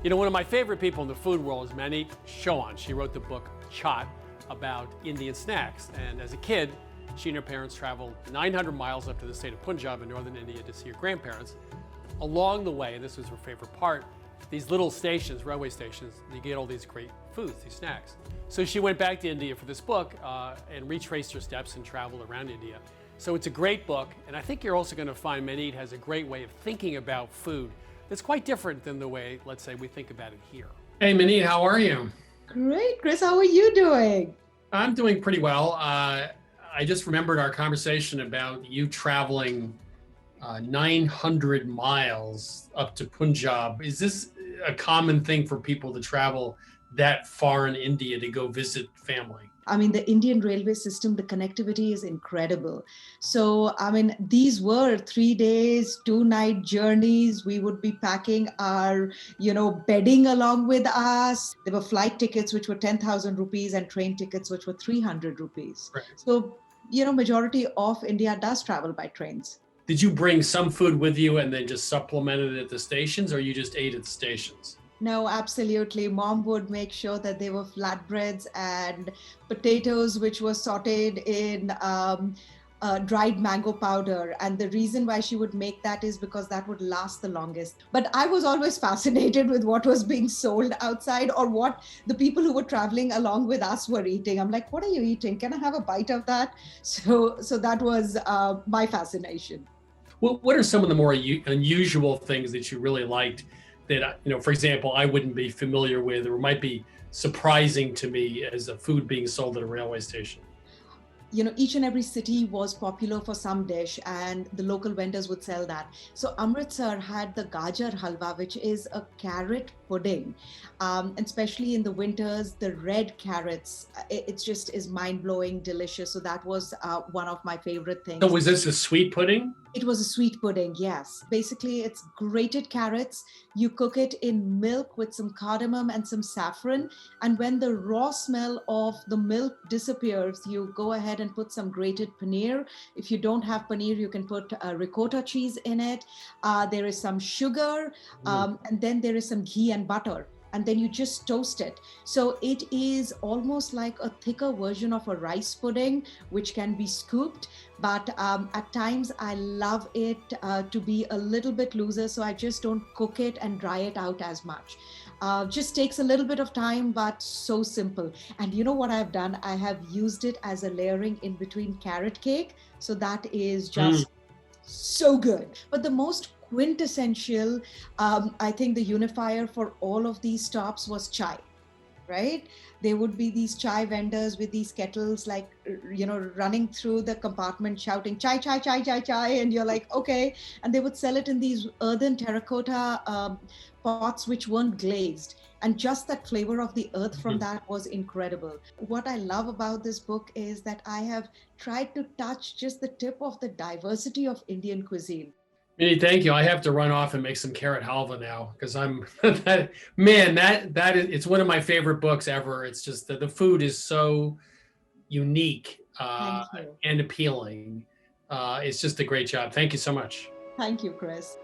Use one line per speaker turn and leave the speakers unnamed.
You know, one of my favorite people in the food world is Maneet. Chauhan. She wrote the book Chaat about Indian snacks. And as a kid, she and her parents traveled 900 miles up to the state of Punjab in northern India to see her grandparents. Along the way, and this was her favorite part, these little stations, railway stations, you get all these great foods, these snacks. So she went back to India for this book and retraced her steps and traveled around India. So it's a great book, and I think you're also going to find Maneet has a great way of thinking about food that's quite different than the way, let's say, we think about it here.
Hey, Maneet, how are you?
Great, Chris. How are you doing?
I'm doing pretty well. I just remembered our conversation about you traveling 900 miles up to Punjab. Is this a common thing for people to travel that far in India to go visit family?
I mean, the Indian railway system, the connectivity is incredible. So, I mean, these were 3 days, 2 night journeys. We would be packing our, bedding along with us. There were flight tickets, which were 10,000 rupees, and train tickets, which were 300 rupees.
Right.
So, majority of India does travel by trains.
Did you bring some food with you and then just supplemented it at the stations, or you just ate at the stations?
No, absolutely. Mom would make sure that they were flatbreads and potatoes, which were sauteed in dried mango powder. And the reason why she would make that is because that would last the longest. But I was always fascinated with what was being sold outside or what the people who were traveling along with us were eating. I'm like, what are you eating? Can I have a bite of that? So that was my fascination.
Well, what are some of the more unusual things that you really liked that, for example, I wouldn't be familiar with or might be surprising to me as a food being sold at a railway station?
Each and every city was popular for some dish and the local vendors would sell that. So Amritsar had the Gajar Halwa, which is a carrot pudding. And especially in the winters, the red carrots, it just is mind-blowing, delicious. So that was one of my favorite things.
So was this a sweet pudding?
It was a sweet pudding, yes. Basically, it's grated carrots. You cook it in milk with some cardamom and some saffron. And when the raw smell of the milk disappears, you go ahead and put some grated paneer. If you don't have paneer, you can put ricotta cheese in it. There is some sugar, and then there is some ghee and butter. And then you just toast it. So it is almost like a thicker version of a rice pudding, which can be scooped. But at times I love it to be a little bit looser. So I just don't cook it and dry it out as much. Just takes a little bit of time, but so simple. And you know what I've done? I have used it as a layering in between carrot cake. So that is just so good. But the most quintessential, I think the unifier for all of these stops was chai, right? There would be these chai vendors with these kettles, like, running through the compartment shouting, chai, chai, chai, chai, chai. And you're like, okay. And they would sell it in these earthen terracotta pots, which weren't glazed. And just that flavor of the earth from that was incredible. What I love about this book is that I have tried to touch just the tip of the diversity of Indian cuisine.
Thank you. I have to run off and make some carrot halva now because I'm that is it's one of my favorite books ever. It's just that the food is so unique and appealing. It's just a great job. Thank you so much.
Thank you, Chris.